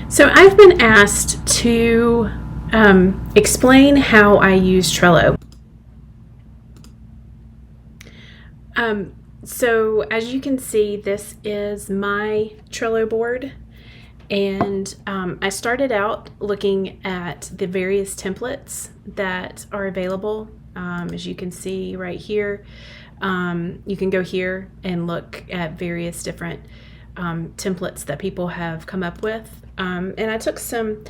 So I've been asked to explain how I use Trello. So as you can see, this is my Trello board. And I started out looking at the various templates that are available. As you can see right here, you can go here and look at various different templates that people have come up with. And I took some,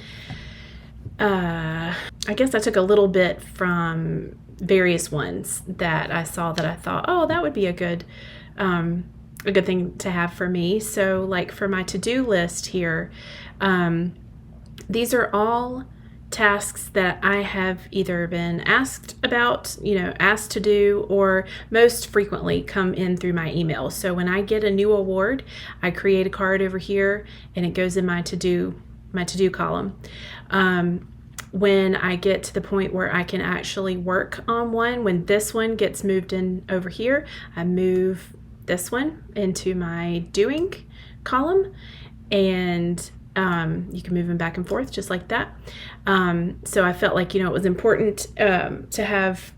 I guess I took a little bit from various ones that I saw that I thought, oh, that would be a good thing to have for me. So like for my to-do list here, these are all tasks that I have either been asked about, asked to do, or most frequently come in through my email. So when I get a new award, I create a card over here and it goes in my to-do column. When I get to the point where I can actually work on one, when this one gets moved in over here, I move this one into my doing column, and you can move them back and forth just like that. So I felt like, it was important to have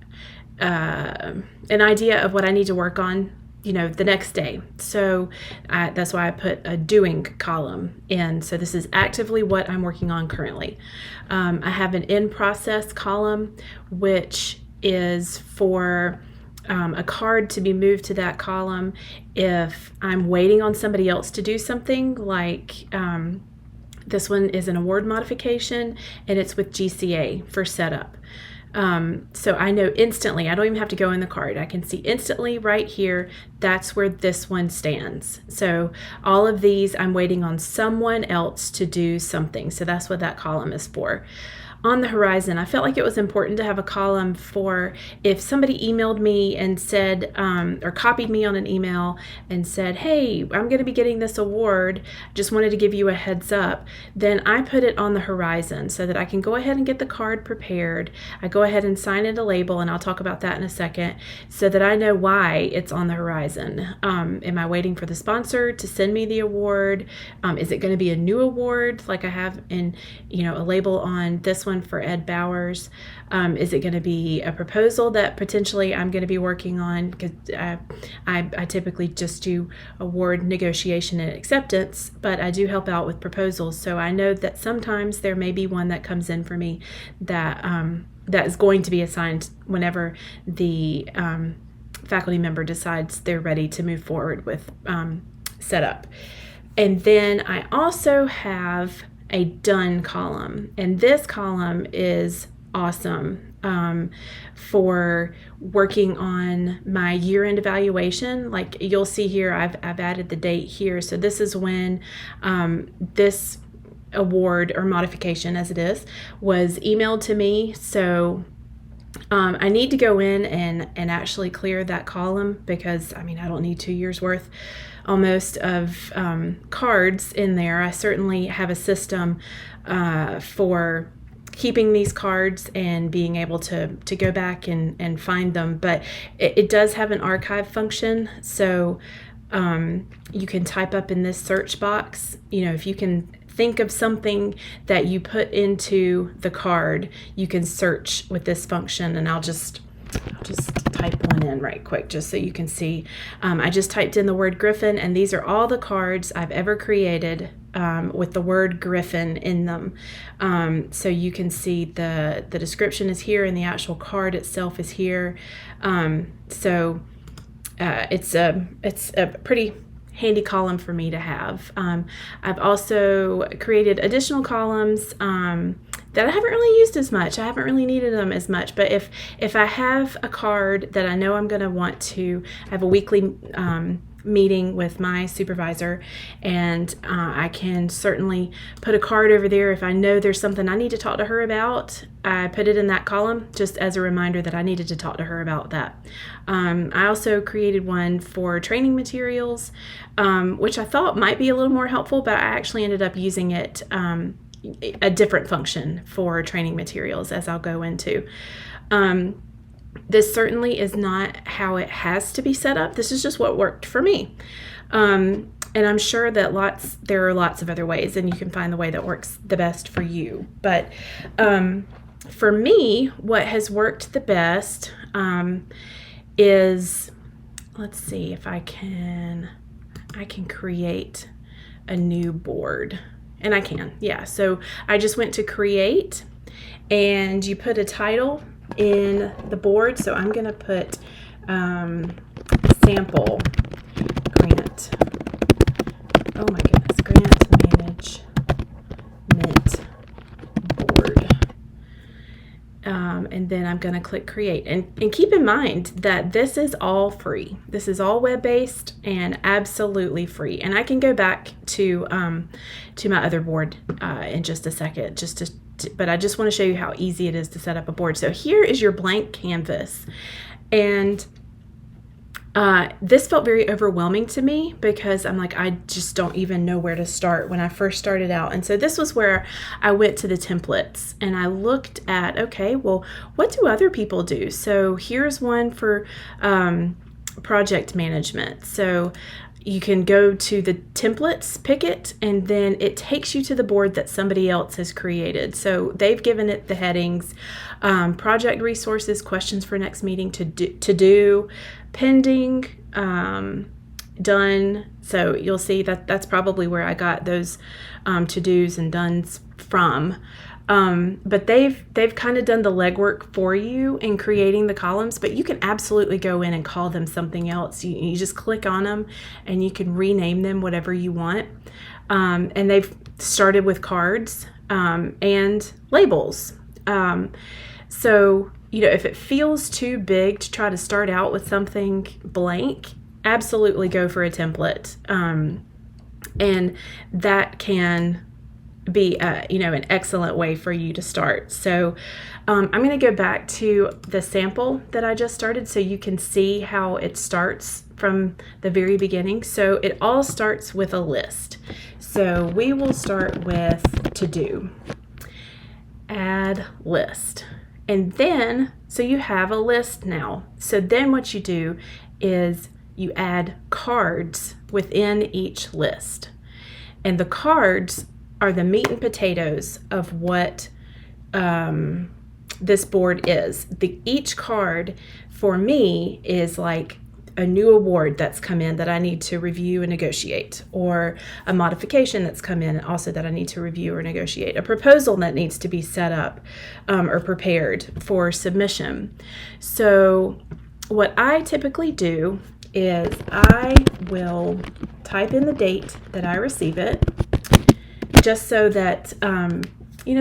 an idea of what I need to work on, the next day. So that's why I put a doing column in. So this is actively what I'm working on currently. I have an in process column, which is for a card to be moved to that column if I'm waiting on somebody else to do something, like this one is an award modification and it's with GCA for setup. So I know instantly, I don't even have to go in the card. I can see instantly right here, that's where this one stands. So all of these, I'm waiting on someone else to do something. So that's what that column is for. On the horizon, I felt like it was important to have a column for if somebody emailed me and said, or copied me on an email and said, hey, I'm going to be getting this award, just wanted to give you a heads up, then I put it on the horizon so that I can go ahead and get the card prepared. I go ahead and sign it a label, and I'll talk about that in a second, so that I know why it's on the horizon. Am I waiting for the sponsor to send me the award? Is it going to be a new award like I have in, a label on this one for Ed Bowers? Is it going to be a proposal that potentially I'm going to be working on? Because I typically just do award negotiation and acceptance, but I do help out with proposals. So I know that sometimes there may be one that comes in for me that that is going to be assigned whenever the faculty member decides they're ready to move forward with setup. And then I also have a done column, and this column is awesome for working on my year-end evaluation. Like you'll see here, I've added the date here. So this is when this award or modification, as it is, was emailed to me. So I need to go in and actually clear that column, because I don't need 2 years worth almost of cards in there. I certainly have a system for keeping these cards and being able to go back and find them, but it does have an archive function. So you can type up in this search box, if you can think of something that you put into the card, you can search with this function. And I'll just type one in right quick just so you can see. I just typed in the word Griffin, and these are all the cards I've ever created with the word Griffin in them. So you can see the description is here and the actual card itself is here. So it's a pretty handy column for me to have. I've also created additional columns that I haven't really used as much. I haven't really needed them as much, but if I have a card that I know I'm going to want to have a weekly meeting with my supervisor, and I can certainly put a card over there if I know there's something I need to talk to her about. I put it in that column just as a reminder that I needed to talk to her about that. I also created one for training materials, which I thought might be a little more helpful, but I actually ended up using it a different function for training materials, as I'll go into. This certainly is not how it has to be set up. This is just what worked for me. And I'm sure that there are lots of other ways, and you can find the way that works the best for you. But for me, what has worked the best is, let's see if I can create a new board. And I can, yeah. So I just went to create, and you put a title in the board. So I'm going to put sample grant. Oh my goodness, grant management board. And then I'm going to click create. And keep in mind that this is all free. This is all web-based and absolutely free. And I can go back to my other board in just a second, but I just want to show you how easy it is to set up a board. So here is your blank canvas. And this felt very overwhelming to me because I'm like, I just don't even know where to start when I first started out. And so this was where I went to the templates and I looked at, okay, well, what do other people do? So here's one for project management. So you can go to the templates, pick it, and then it takes you to the board that somebody else has created. So they've given it the headings, project resources, questions for next meeting, to do, pending, done. So you'll see that that's probably where I got those to-dos and dones from. But they've kind of done the legwork for you in creating the columns, but you can absolutely go in and call them something else. You just click on them and you can rename them whatever you want. And they've started with cards and labels. So, if it feels too big to try to start out with something blank, absolutely go for a template. And that can be an excellent way for you to start. So I'm going to go back to the sample that I just started so you can see how it starts from the very beginning. So it all starts with a list. So we will start with to do, add list. And then, so you have a list now. So then what you do is you add cards within each list. And the cards are the meat and potatoes of what this board is. Each card for me is like a new award that's come in that I need to review and negotiate, or a modification that's come in also that I need to review or negotiate, a proposal that needs to be set up or prepared for submission. So what I typically do is I will type in the date that I receive it, just so that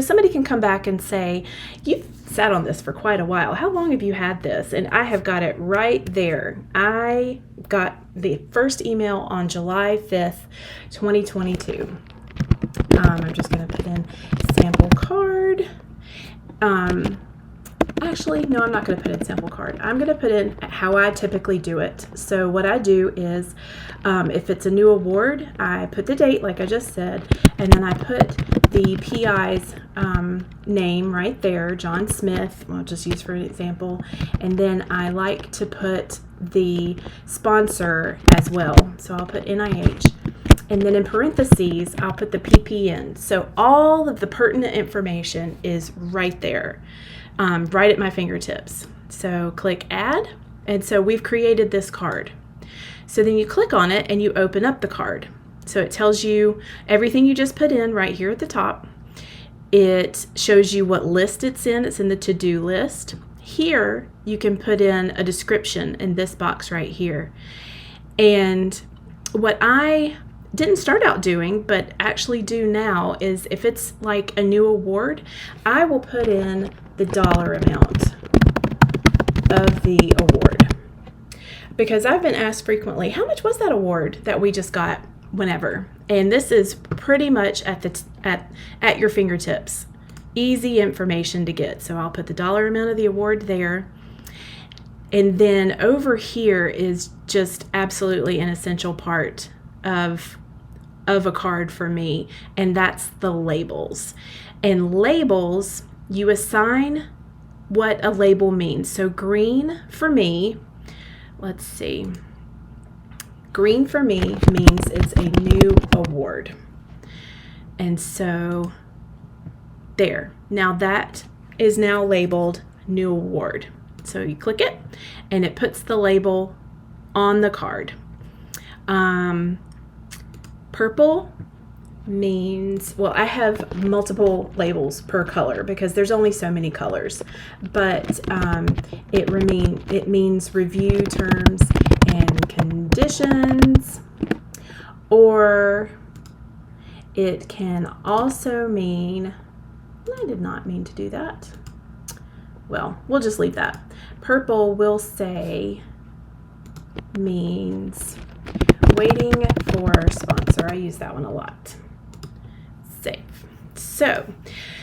somebody can come back and say, you've sat on this for quite a while. How long have you had this? And I have got it right there. I got the first email on July 5th, 2022. I'm just going to put in sample card. Actually, no, I'm not going to put in sample card. I'm going to put in how I typically do it. So what I do is, if it's a new award, I put the date, like I just said, and then I put the PI's name right there, John Smith, I'll just use for an example, and then I like to put the sponsor as well. So I'll put NIH. And then in parentheses, I'll put the PPN. So all of the pertinent information is right there. Right at my fingertips. So click add, and so we've created this card. So then you click on it and you open up the card. So it tells you everything you just put in right here at the top. It shows you what list it's in. It's in the to-do list. Here you can put in a description in this box right here. And what I didn't start out doing, but actually do now, is if it's like a new award, I will put in the dollar amount of the award. Because I've been asked frequently, how much was that award that we just got whenever? And this is pretty much at your fingertips. Easy information to get. So I'll put the dollar amount of the award there. And then over here is just absolutely an essential part of a card for me, and that's the labels. And labels, you assign what a label means. So green for me, let's see, Green for me means it's a new award. And so there. Now that is now labeled new award. So you click it and it puts the label on the card. Purple means, well, I have multiple labels per color because there's only so many colors, but it means review terms and conditions, or it can also mean, I did not mean to do that. Well, we'll just leave that. Purple will say means waiting for sponsor. I use that one a lot. Save.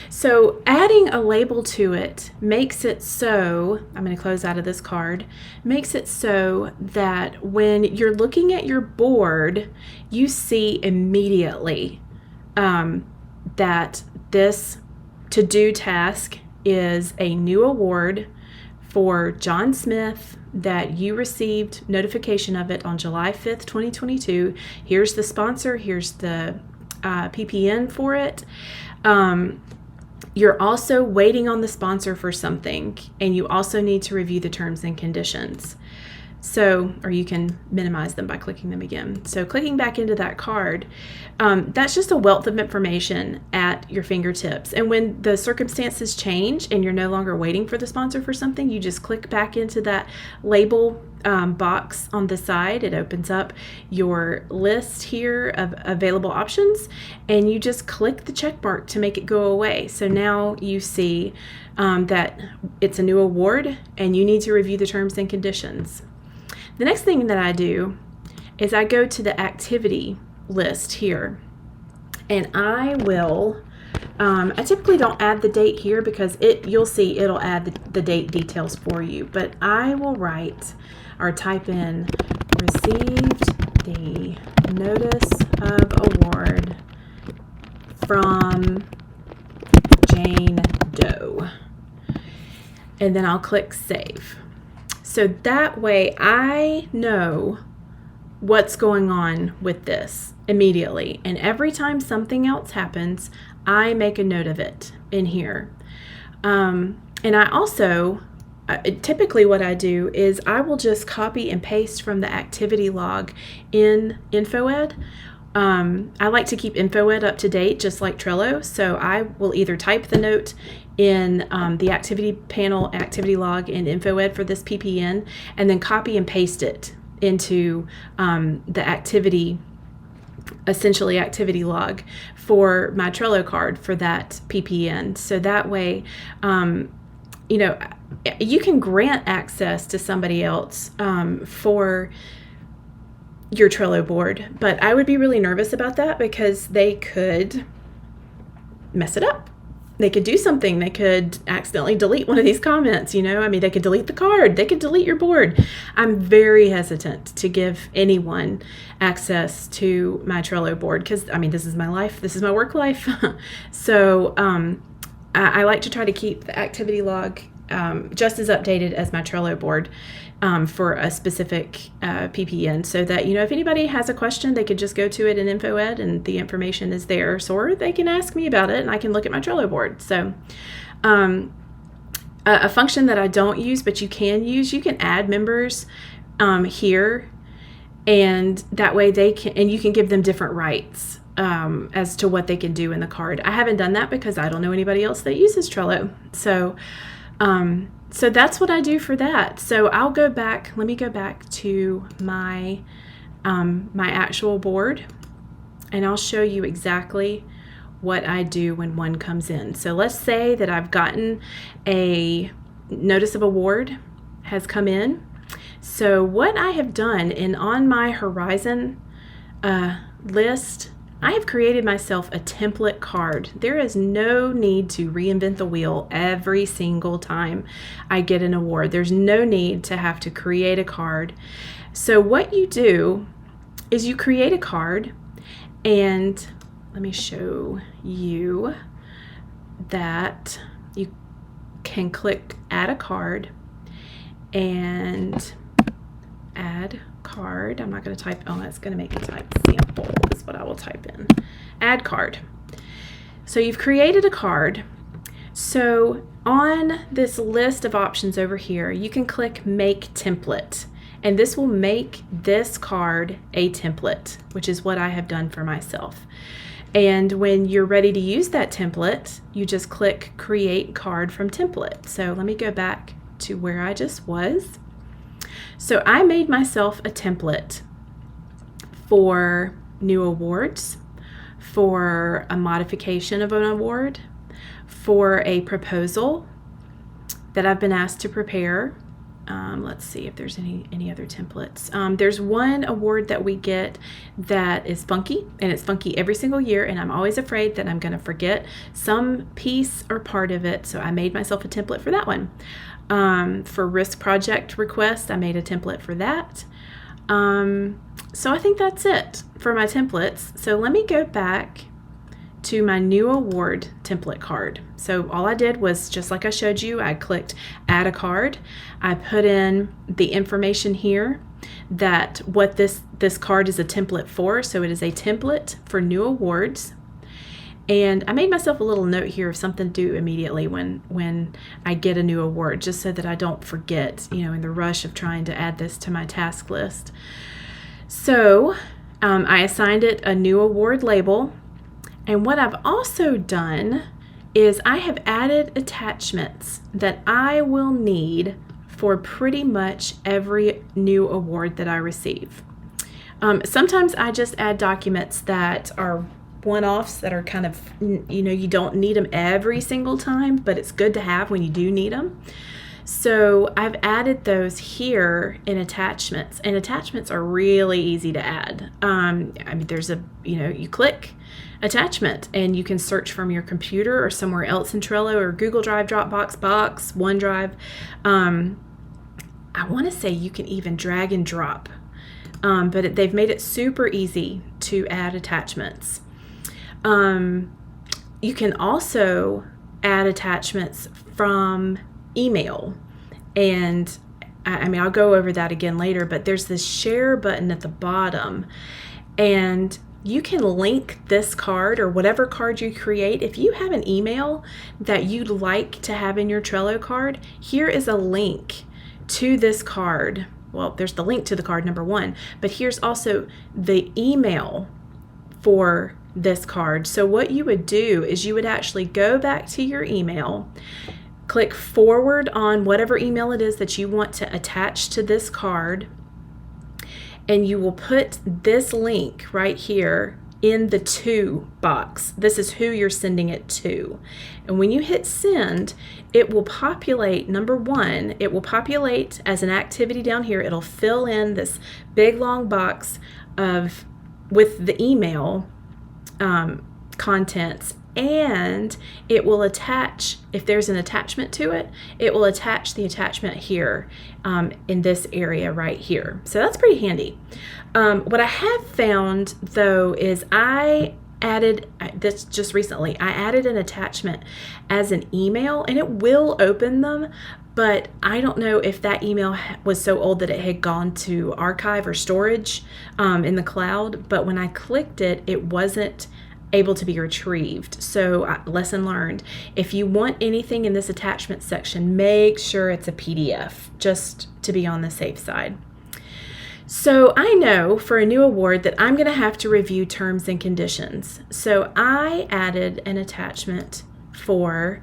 So adding a label to it makes it so, I'm going to close out of this card, makes it so that when you're looking at your board, you see immediately that this to-do task is a new award for John Smith that you received notification of it on July 5th, 2022. Here's the sponsor. Here's the PPN for it. You're also waiting on the sponsor for something, and you also need to review the terms and conditions. So, or you can minimize them by clicking them again. So clicking back into that card, that's just a wealth of information at your fingertips. And when the circumstances change and you're no longer waiting for the sponsor for something, you just click back into that label box on the side. It opens up your list here of available options, and you just click the check mark to make it go away. So now you see that it's a new award and you need to review the terms and conditions. The next thing that I do is I go to the activity list here, and I will, I typically don't add the date here because you'll see it'll add the date details for you, but I will write or type in received the notice of award from Jane Doe, and then I'll click save. So that way I know what's going on with this immediately. And every time something else happens, I make a note of it in here. And I also, typically what I do is I will just copy and paste from the activity log in InfoEd. I like to keep InfoEd up to date, just like Trello. So I will either type the note in the activity panel activity log in InfoEd for this PPN, and then copy and paste it into the activity log for my Trello card for that PPN. So that way, you can grant access to somebody else for your Trello board, but I would be really nervous about that because they could mess it up. They could do something. They could accidentally delete one of these comments, they could delete the card. They could delete your board. I'm very hesitant to give anyone access to my Trello board because, this is my life. This is my work life. So I like to try to keep the activity log just as updated as my Trello board for a specific PPN, so that, if anybody has a question, they could just go to it in InfoEd and the information is there, or they can ask me about it and I can look at my Trello board. So a function that I don't use, but you can add members here, and that way you can give them different rights as to what they can do in the card. I haven't done that because I don't know anybody else that uses Trello. So that's what I do for that. So let me go back to my actual board, and I'll show you exactly what I do when one comes in. So let's say that I've gotten a notice of award has come in. So what I have done on my Horizon list, I have created myself a template card. There is no need to reinvent the wheel every single time I get an award. There's no need to have to create a card. So what you do is you create a card, and let me show you that you can click add a card and add card. I'm not going to type, oh, that's going to make me type sample is what I will type in. Add card. So you've created a card. So on this list of options over here, you can click Make Template, and this will make this card a template, which is what I have done for myself. And when you're ready to use that template, you just click Create Card from Template. So let me go back to where I just was. So I made myself a template for new awards, for a modification of an award, for a proposal that I've been asked to prepare. Let's see if there's any other templates. There's one award that we get that is funky, and it's funky every single year, and I'm always afraid that I'm going to forget some piece or part of it, so I made myself a template for that one. For risk project request, I made a template for that. So I think that's it for my templates. So let me go back to my new award template card. So all I did was, just like I showed you, I clicked add a card. I put in the information here that what this card is a template for. So it is a template for new awards. And I made myself a little note here of something to do immediately when I get a new award, just so that I don't forget, in the rush of trying to add this to my task list. So I assigned it a new award label. And what I've also done is I have added attachments that I will need for pretty much every new award that I receive. Sometimes I just add documents that are one-offs, that are kind of, you don't need them every single time, but it's good to have when you do need them. So I've added those here in attachments, and attachments are really easy to add. There's you click attachment and you can search from your computer or somewhere else in Trello or Google Drive, Dropbox, Box, OneDrive. I want to say you can even drag and drop, but they've made it super easy to add attachments. You can also add attachments from email, and I'll go over that again later, but there's this share button at the bottom, and you can link this card or whatever card you create. If you have an email that you'd like to have in your Trello card, here is a link to this card. Well, there's the link to the card, number one, but here's also the email for this card. So what you would do is you would actually go back to your email, click forward on whatever email it is that you want to attach to this card, and you will put this link right here in the to box. This is who you're sending it to. And when you hit send, it will populate, number one, it will populate as an activity down here. It'll fill in this big long box with the email contents, and it will attach, if there's an attachment to it, it will attach the attachment here in this area right here. So that's pretty handy. What I have found though is I added this just recently. I added an attachment as an email, and it will open them, but I don't know if that email was so old that it had gone to archive or storage in the cloud, but when I clicked it, it wasn't able to be retrieved. So lesson learned, if you want anything in this attachment section, make sure it's a PDF, just to be on the safe side. So I know for a new award that I'm going to have to review terms and conditions. So I added an attachment for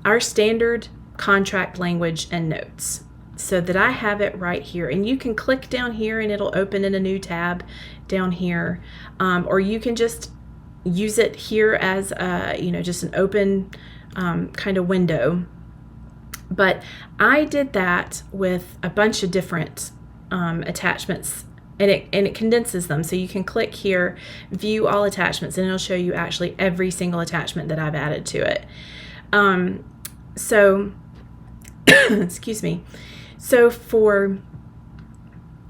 our standard contract language and notes, so that I have it right here. And you can click down here and it'll open in a new tab down here, or you can just use it here as just an open kind of window. But I did that with a bunch of different attachments, and it condenses them. So you can click here, view all attachments, and it'll show you actually every single attachment that I've added to it. So excuse me. So for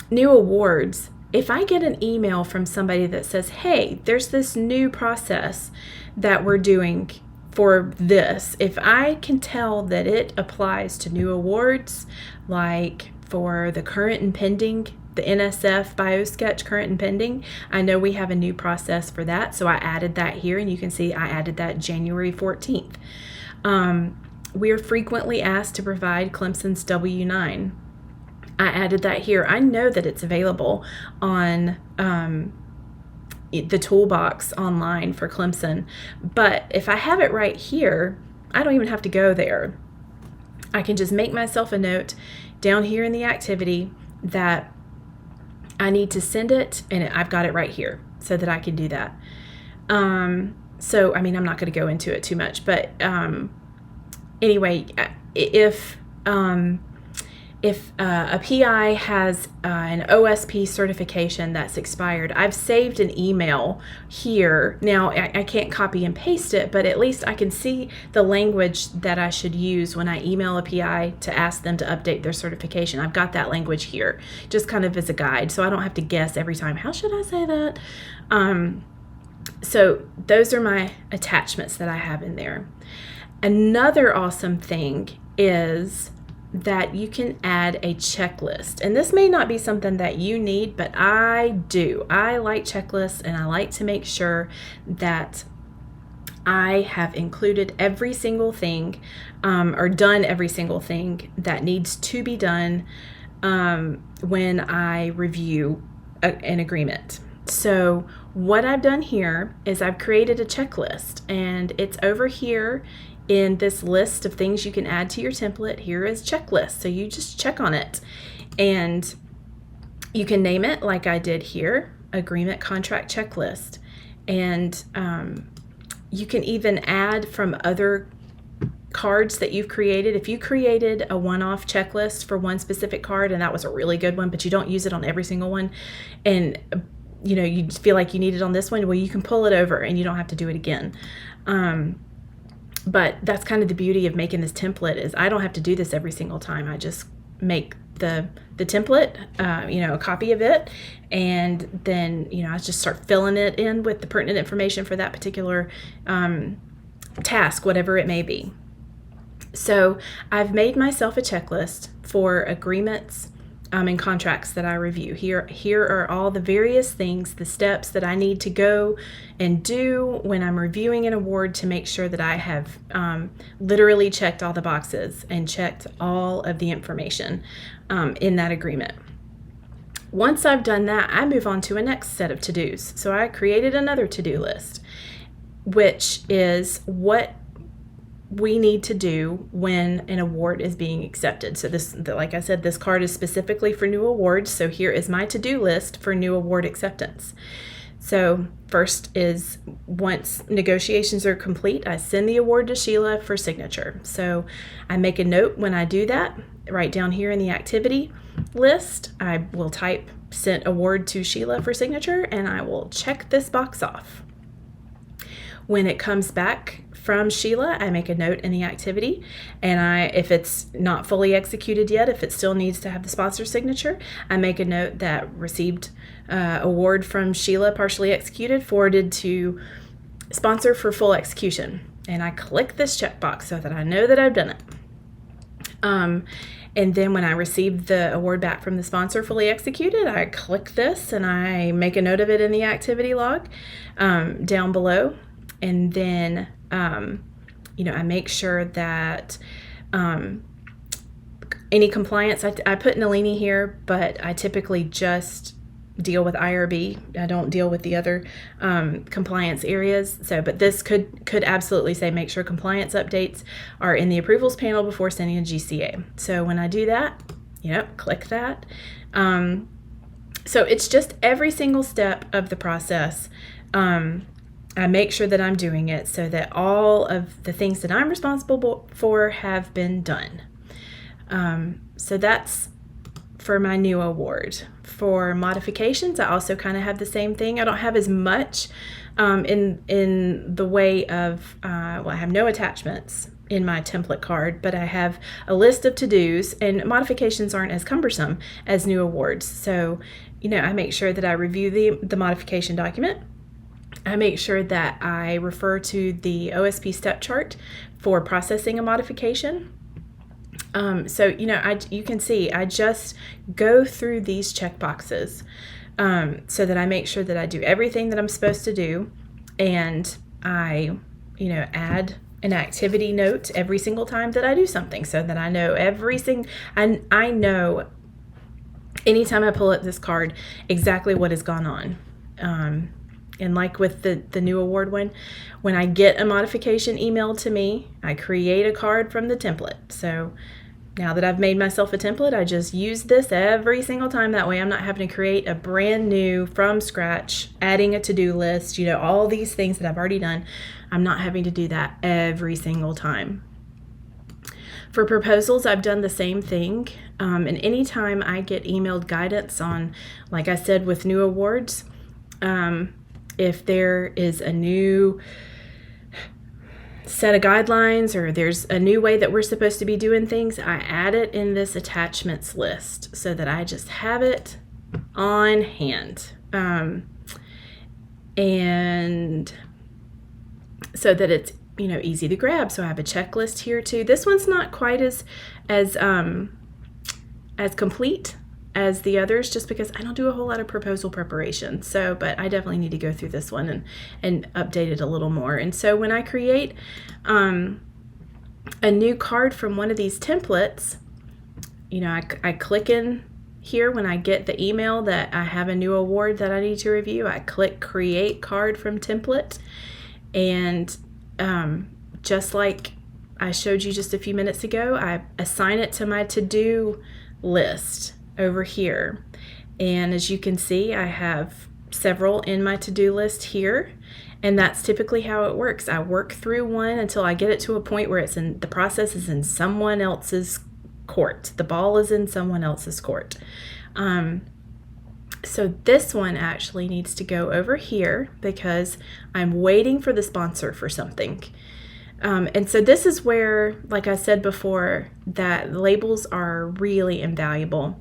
new awards, if I get an email from somebody that says, hey, there's this new process that we're doing for this, if I can tell that it applies to new awards, like for the current and pending, the NSF BioSketch current and pending. I know we have a new process for that, so I added that here, and you can see I added that January 14th. We are frequently asked to provide Clemson's W-9. I added that here. I know that it's available on the toolbox online for Clemson, but if I have it right here, I don't even have to go there. I can just make myself a note down here in the activity that I need to send it, and I've got it right here so that I can do that. So, I mean, I'm not going to go into it too much, but anyway, if a PI has an OSP certification that's expired, I've saved an email here. Now, I can't copy and paste it, but at least I can see the language that I should use when I email a PI to ask them to update their certification. I've got that language here, just kind of as a guide, so I don't have to guess every time, how should I say that? So those are my attachments that I have in there. Another awesome thing is that you can add a checklist. And this may not be something that you need, but I do. I like checklists, and I like to make sure that I have included every single thing or done every single thing that needs to be done when I review an agreement. So what I've done here is I've created a checklist, and it's over here in this list of things you can add to your template. Here is checklist. So you just check on it, and you can name it like I did here, agreement contract checklist. And you can even add from other cards that you've created. If you created a one-off checklist for one specific card, and that was a really good one, but you don't use it on every single one, and you know, you feel like you need it on this one, well, you can pull it over and you don't have to do it again. But that's kind of the beauty of making this template, is I don't have to do this every single time. I just make the template, a copy of it, and then, I just start filling it in with the pertinent information for that particular task, whatever it may be. So I've made myself a checklist for agreements and contracts that I review. Here are all the various things, the steps that I need to go and do when I'm reviewing an award to make sure that I have literally checked all the boxes and checked all of the information in that agreement. Once I've done that, I move on to a next set of to-dos. So I created another to-do list, which is what we need to do when an award is being accepted. So this, like I said, this card is specifically for new awards. So here is my to-do list for new award acceptance. So first is, once negotiations are complete, I send the award to Sheila for signature. So I make a note when I do that, right down here in the activity list. I will type "sent award to Sheila for signature," and I will check this box off. When it comes back from Sheila, I make a note in the activity, and if it's not fully executed yet, if it still needs to have the sponsor signature, I make a note that received award from Sheila, partially executed, forwarded to sponsor for full execution. And I click this checkbox so that I know that I've done it. And then when I receive the award back from the sponsor fully executed, I click this and I make a note of it in the activity log down below. And then, I make sure that any compliance, I put Nalini here, but I typically just deal with IRB. I don't deal with the other compliance areas. So, but this could absolutely say, make sure compliance updates are in the approvals panel before sending a GCA. So when I do that, click that. So it's just every single step of the process. I make sure that I'm doing it so that all of the things that I'm responsible for have been done. So that's for my new award. For modifications, I also kind of have the same thing. I don't have as much in the way of, I have no attachments in my template card, but I have a list of to-dos, and modifications aren't as cumbersome as new awards. So, I make sure that I review the modification document. I make sure that I refer to the OSP step chart for processing a modification. So, you can see I just go through these check boxes so that I make sure that I do everything that I'm supposed to do. And I, add an activity note every single time that I do something so that I know I know anytime I pull up this card exactly what has gone on. And like with the new award one, when I get a modification emailed to me, I create a card from the template. So now that I've made myself a template, I just use this every single time. That way I'm not having to create a brand new from scratch, adding a to-do list, all these things that I've already done. I'm not having to do that every single time. For proposals, I've done the same thing. And anytime I get emailed guidance on, like I said, with new awards, if there is a new set of guidelines or there's a new way that we're supposed to be doing things, I add it in this attachments list so that I just have it on hand. And so that it's easy to grab. So I have a checklist here too. This one's not quite as complete as the others, just because I don't do a whole lot of proposal preparation. So, but I definitely need to go through this one and update it a little more. And so when I create a new card from one of these templates, I click in here when I get the email that I have a new award that I need to review. I click create card from template, and just like I showed you just a few minutes ago, I assign it to my to-do list over here. And as you can see, I have several in my to-do list here, and that's typically how it works. I work through one until I get it to a point where the process is in someone else's court. The ball is in someone else's court. So this one actually needs to go over here because I'm waiting for the sponsor for something. And so this is where, like I said before, that labels are really invaluable.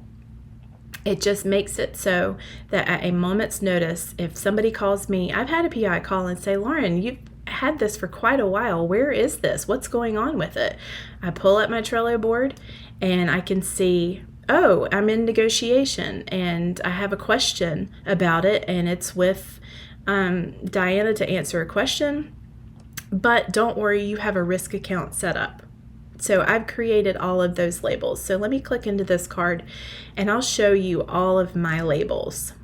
It just makes it so that at a moment's notice, if somebody calls me, I've had a PI call and say, Lauren, you've had this for quite a while. Where is this? What's going on with it? I pull up my Trello board and I can see, oh, I'm in negotiation and I have a question about it, and it's with Diana to answer a question. But don't worry, you have a risk account set up. So I've created all of those labels. So let me click into this card and I'll show you all of my labels.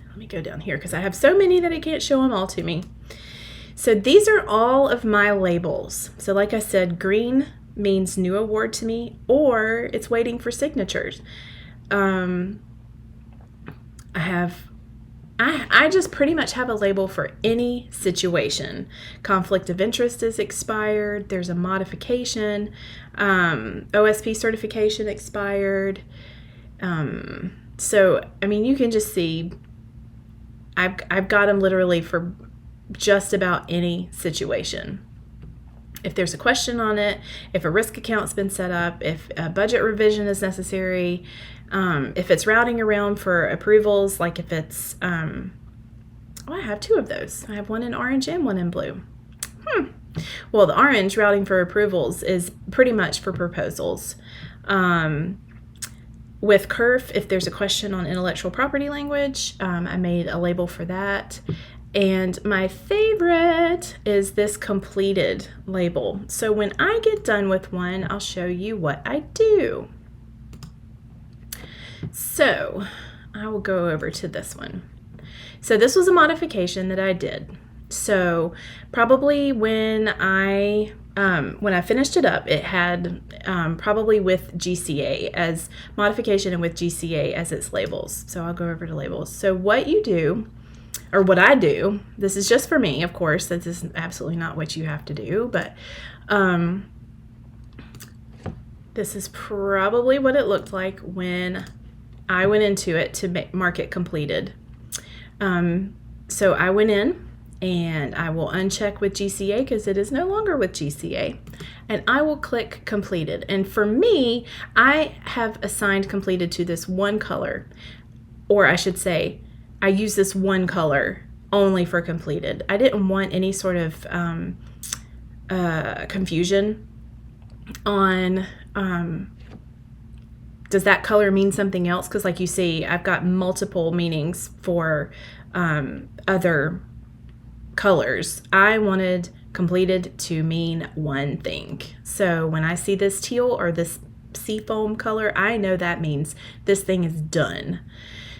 Let me go down here because I have so many that I can't show them all to me. So these are all of my labels. So like I said, green means new award to me, or it's waiting for signatures. I just pretty much have a label for any situation. Conflict of interest is expired. There's a modification. OSP certification expired. So, I mean, you can just see I've got them literally for just about any situation. If there's a question on it, if a risk account's been set up, if a budget revision is necessary, if it's routing around for approvals, like if it's, I have two of those. I have one in orange and one in blue. Well, the orange, routing for approvals, is pretty much for proposals. With CURF, if there's a question on intellectual property language, I made a label for that. And my favorite is this completed label. So when I get done with one, I'll show you what I do. So I will go over to this one. So this was a modification that I did. So probably when I finished it up, it had probably with GCA as modification and with GCA as its labels. So I'll go over to labels. So what you do, or what I do, this is just for me, of course, this is absolutely not what you have to do, but this is probably what it looked like when I went into it to mark it completed. So I went in and I will uncheck with GCA because it is no longer with GCA, and I will click completed. And for me, I have assigned completed to this one color, or I should say, I use this one color only for completed. I didn't want any sort of confusion on does that color mean something else? Because like you see, I've got multiple meanings for other colors. I wanted completed to mean one thing. So when I see this teal or this seafoam color, I know that means this thing is done.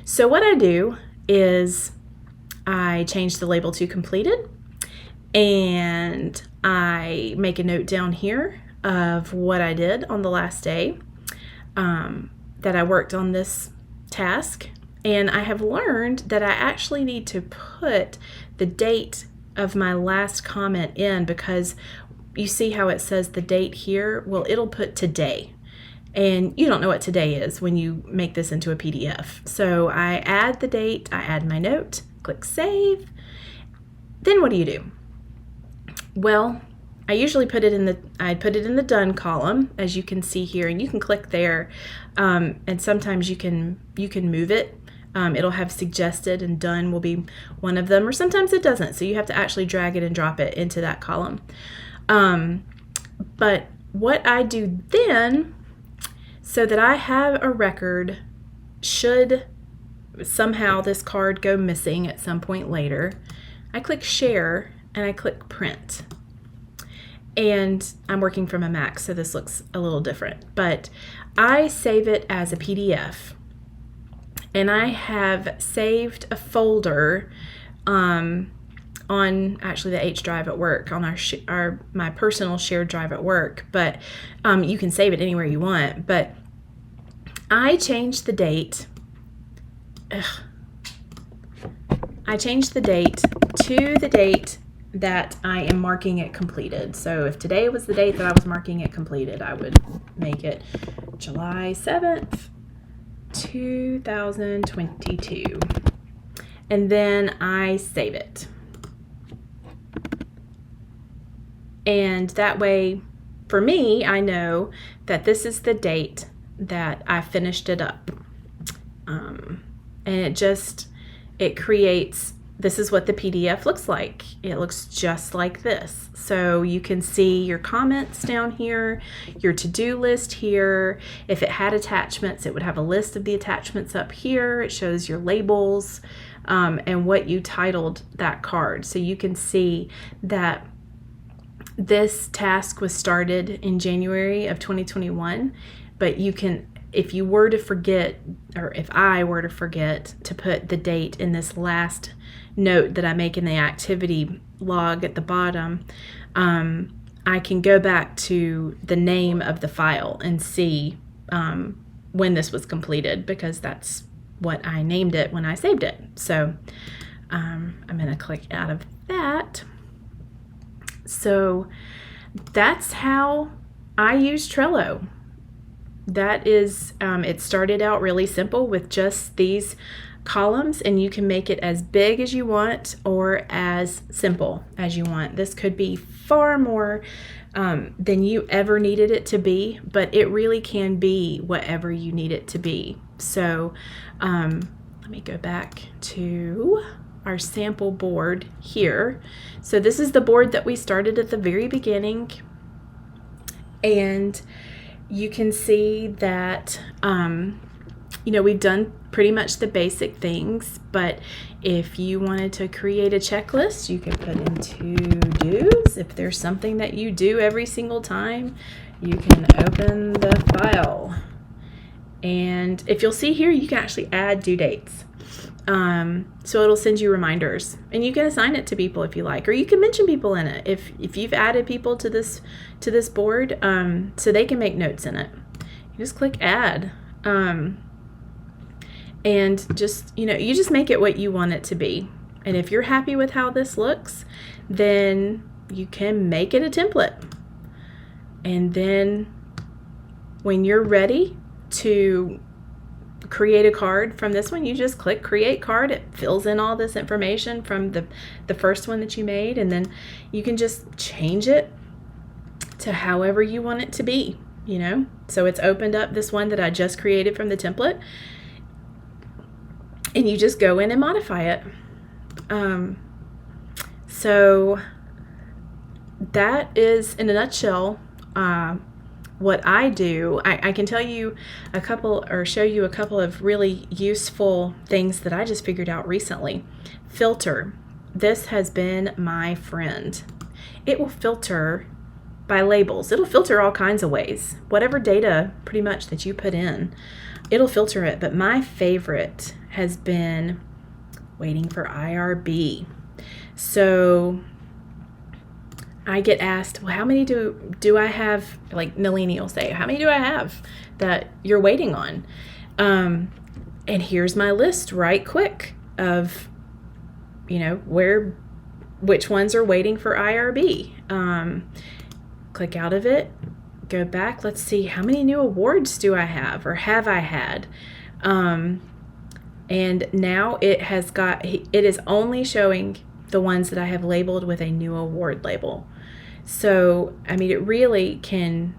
So what I do is I change the label to completed, and I make a note down here of what I did on the last day that I worked on this task. And I have learned that I actually need to put the date of my last comment in, because you see how it says the date here? Well, it'll put today. And you don't know what today is when you make this into a PDF. So I add the date, I add my note, click save. Then what do you do? Well, I usually put it in the done column, as you can see here, and you can click there, and sometimes you can move it. It'll have suggested, and done will be one of them, or sometimes it doesn't. So you have to actually drag it and drop it into that column. But what I do then, so that I have a record, should somehow this card go missing at some point later, I click share and I click print. And I'm working from a Mac, so this looks a little different, but I save it as a PDF. And I have saved a folder on actually the H drive at work, on my personal shared drive at work, but you can save it anywhere you want. But I changed the date. I changed the date to the date that I am marking it completed. So if today was the date that I was marking it completed, I would make it July 7th, 2022. And then I save it. And that way, for me, I know that this is the date that I finished it up. And it creates, this is what the PDF looks like. It looks just like this. So you can see your comments down here, your to-do list here. If it had attachments, it would have a list of the attachments up here. It shows your labels and what you titled that card. So you can see that this task was started in January of 2021, but you can, if you were to forget, or if I were to forget to put the date in this last note that I make in the activity log at the bottom, I can go back to the name of the file and see when this was completed, because that's what I named it when I saved it. So I'm going to click out of that. So that's how I use Trello. That is, it started out really simple with just these columns, and you can make it as big as you want or as simple as you want. This could be far more than you ever needed it to be, but it really can be whatever you need it to be. So let me go back to our sample board here. So this is the board that we started at the very beginning, and you can see that we've done pretty much the basic things, but if you wanted to create a checklist, you could put in to-dos. If there's something that you do every single time, you can open the file. And if you'll see here, you can actually add due dates. So it'll send you reminders, and you can assign it to people if you like, or you can mention people in it if you've added people to this board, so they can make notes in it. You just click add, and just you just make it what you want it to be. And if you're happy with how this looks, then you can make it a template. And then when you're ready to create a card from this one, you just click create card. It fills in all this information from the first one that you made, and then you can just change it to however you want it to be, So it's opened up this one that I just created from the template, and you just go in and modify it. So that is, in a nutshell, what I do, I can tell you a couple or show you a couple of really useful things that I just figured out recently. Filter. This has been my friend. It will filter by labels. It'll filter all kinds of ways. Whatever data pretty much that you put in, it'll filter it. But my favorite has been waiting for IRB. So I get asked, well, how many do I have, like millennials say, how many do I have that you're waiting on? And here's my list right quick of, which ones are waiting for IRB. Click out of it, go back. Let's see, how many new awards do I have or have I had? And now it is only showing the ones that I have labeled with a new award label. So, it really can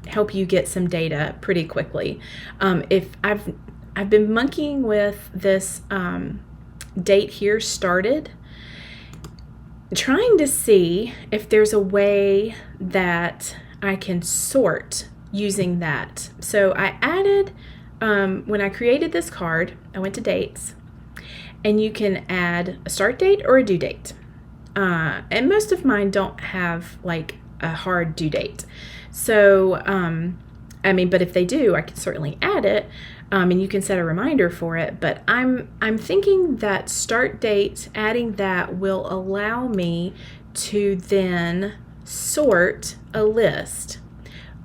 help you get some data pretty quickly. If I've been monkeying with this date here started, trying to see if there's a way that I can sort using that. So I added, when I created this card, I went to dates, and you can add a start date or a due date. And most of mine don't have like a hard due date. So, but if they do, I can certainly add it. And you can set a reminder for it. But I'm thinking that start date, adding that will allow me to then sort a list.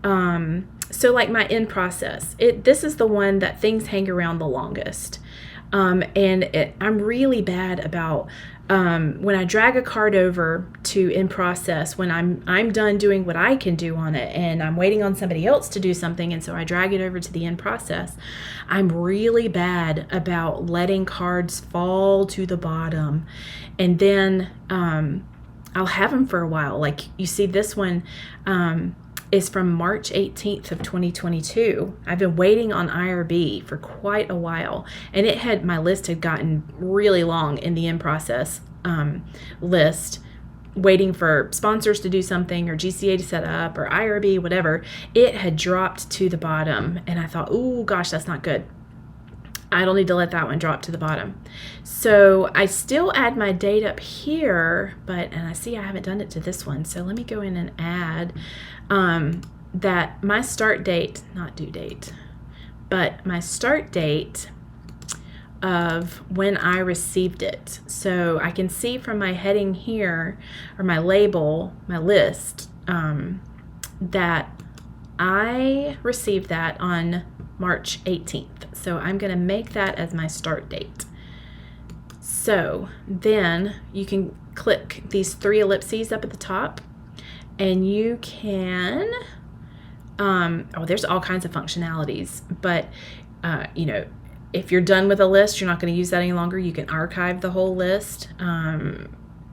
So like my in process, this is the one that things hang around the longest. And I'm really bad about when I drag a card over to in process, when I'm done doing what I can do on it and I'm waiting on somebody else to do something, and so I drag it over to the in process, I'm really bad about letting cards fall to the bottom, and then I'll have them for a while. Like you see this one is from March 18th of 2022. I've been waiting on IRB for quite a while, and my list had gotten really long in the in process list, waiting for sponsors to do something or GCA to set up or IRB, whatever. It had dropped to the bottom, and I thought, oh gosh, that's not good. I don't need to let that one drop to the bottom. So I still add my date up here, and I see I haven't done it to this one. So let me go in and add that my start date, not due date, but my start date of when I received it. So I can see from my heading here, or my label, my list, that I received that on March 18th. So I'm going to make that as my start date. So then you can click these 3 ellipses up at the top, and you can, there's all kinds of functionalities, but if you're done with a list, you're not going to use that any longer, you can archive the whole list.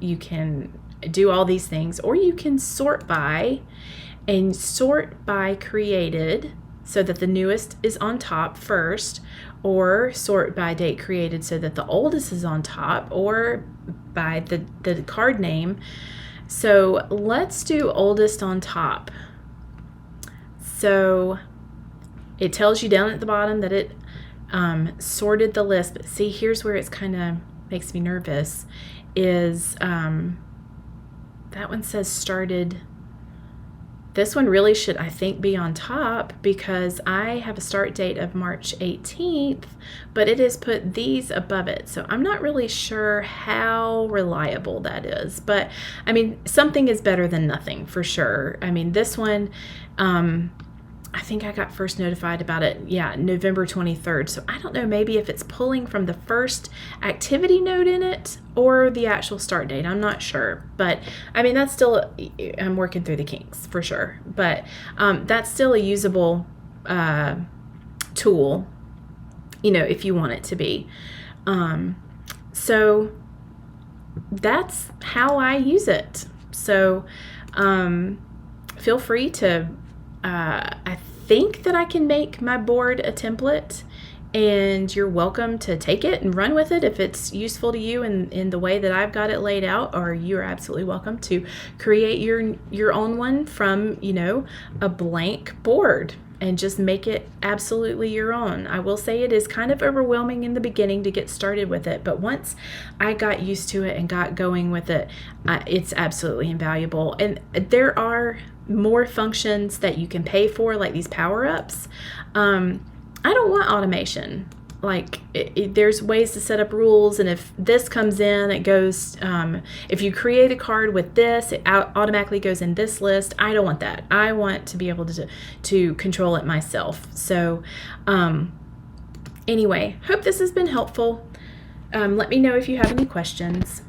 You can do all these things, or you can sort by created, so that the newest is on top first, or sort by date created so that the oldest is on top, or by the card name. So let's do oldest on top. So it tells you down at the bottom that it sorted the list, but see, here's where it's kind of makes me nervous, is that one says started. This one really should, I think, be on top, because I have a start date of March 18th, but it has put these above it. So I'm not really sure how reliable that is, but something is better than nothing for sure. This one, I think I got first notified about it, November 23rd. So I don't know, maybe if it's pulling from the first activity node in it or the actual start date. I'm not sure. But that's still, I'm working through the kinks for sure. But that's still a usable tool, if you want it to be. So that's how I use it. So feel free to, I think that I can make my board a template and you're welcome to take it and run with it if it's useful to you in the way that I've got it laid out, or you're absolutely welcome to create your own one from, a blank board and just make it absolutely your own. I will say it is kind of overwhelming in the beginning to get started with it, but once I got used to it and got going with it, it's absolutely invaluable. And there are more functions that you can pay for, like these power-ups. I don't want automation. Like there's ways to set up rules, and if this comes in, it goes, if you create a card with this, it automatically goes in this list. I don't want that. I want to be able to control it myself. So anyway, hope this has been helpful. Let me know if you have any questions.